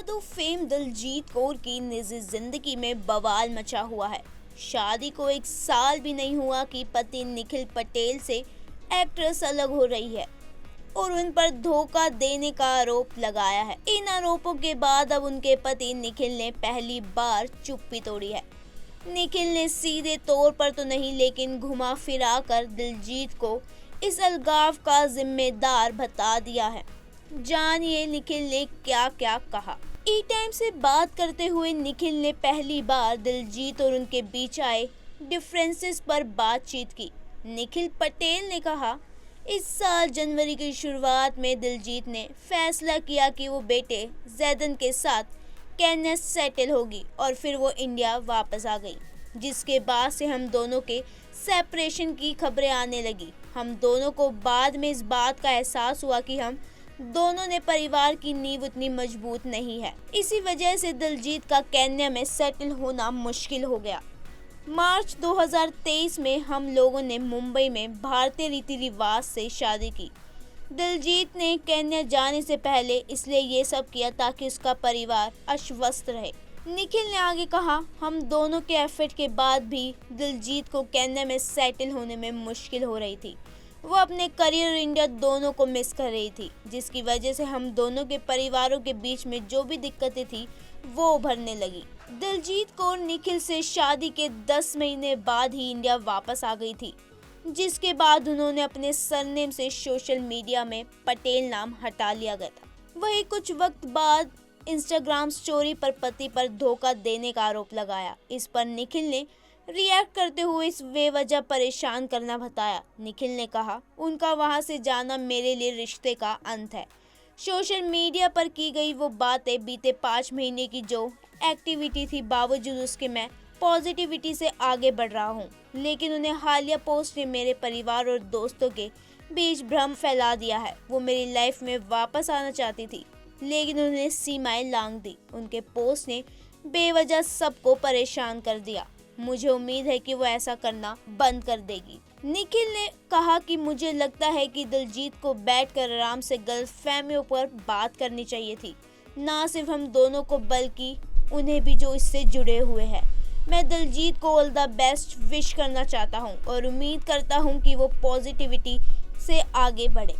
तो फेम दिलजीत कौर की निजी जिंदगी में बवाल मचा हुआ है। शादी को 1 साल भी नहीं हुआ कि पति निखिल पटेल से एक्ट्रेस अलग हो रही है और उन पर धोखा देने का आरोप लगाया है। इन आरोपों के बाद अब उनके पति निखिल ने पहली बार चुप्पी तोड़ी है। निखिल ने सीधे तौर पर तो नहीं, लेकिन घुमा फिरा कर दिलजीत को इस अलगाव का जिम्मेदार बता दिया है। जानिए निखिल ने क्या क्या कहा। ई टाइम से बात करते हुए निखिल ने पहली बार दिलजीत और उनके बीच आए डिफरेंसेस पर बातचीत की। निखिल पटेल ने कहा, इस साल जनवरी की शुरुआत में दिलजीत ने फैसला किया कि वो बेटे जैदन के साथ केन्या सेटल होगी और फिर वो इंडिया वापस आ गई, जिसके बाद से हम दोनों के सेपरेशन की खबरें आने लगी। हम दोनों को बाद में इस बात का एहसास हुआ कि हम दोनों ने परिवार की नींव उतनी मजबूत नहीं है। इसी वजह से दिलजीत का केन्या में सेटल होना मुश्किल हो गया। मार्च 2023 में हम लोगों ने मुंबई में भारतीय रीति रिवाज से शादी की। दिलजीत ने केन्या जाने से पहले इसलिए ये सब किया ताकि उसका परिवार आश्वस्त रहे। निखिल ने आगे कहा, हम दोनों के एफर्ट के बाद भी दिलजीत को केन्या में सेटल होने में मुश्किल हो रही थी। वो अपने करियर और इंडिया दोनों को मिस कर रही थी, जिसकी वजह से हम दोनों के परिवारों के बीच में जो भी दिक्कतें थी वो उभरने लगी। दिलजीत कौर निखिल से शादी के 10 महीने बाद ही इंडिया वापस आ गई थी, जिसके बाद उन्होंने अपने सरनेम से सोशल मीडिया में पटेल नाम हटा लिया गया था। वही कुछ वक्त बाद इंस्टाग्राम स्टोरी पर पति पर धोखा देने का आरोप लगाया। इस पर निखिल ने रिएक्ट करते हुए इस बेवजह परेशान करना बताया। निखिल ने कहा, उनका वहां से जाना मेरे लिए रिश्ते का अंत है। सोशल मीडिया पर की गई वो बातें बीते 5 महीने की जो एक्टिविटी थी, बावजूद उसके मैं पॉजिटिविटी से आगे बढ़ रहा हूँ, लेकिन उन्हें हालिया पोस्ट ने मेरे परिवार और दोस्तों के बीच भ्रम फैला दिया है। वो मेरी लाइफ में वापस आना चाहती थी, लेकिन उन्हें सीमाएं लांघ दी। उनके पोस्ट ने बेवजह सबको परेशान कर दिया। मुझे उम्मीद है कि वो ऐसा करना बंद कर देगी। निखिल ने कहा कि मुझे लगता है कि दिलजीत को बैठकर आराम से गलतफहमियों पर बात करनी चाहिए थी, ना सिर्फ हम दोनों को बल्कि उन्हें भी जो इससे जुड़े हुए हैं। मैं दिलजीत को ऑल द बेस्ट विश करना चाहता हूँ और उम्मीद करता हूँ कि वो पॉजिटिविटी से आगे बढ़े।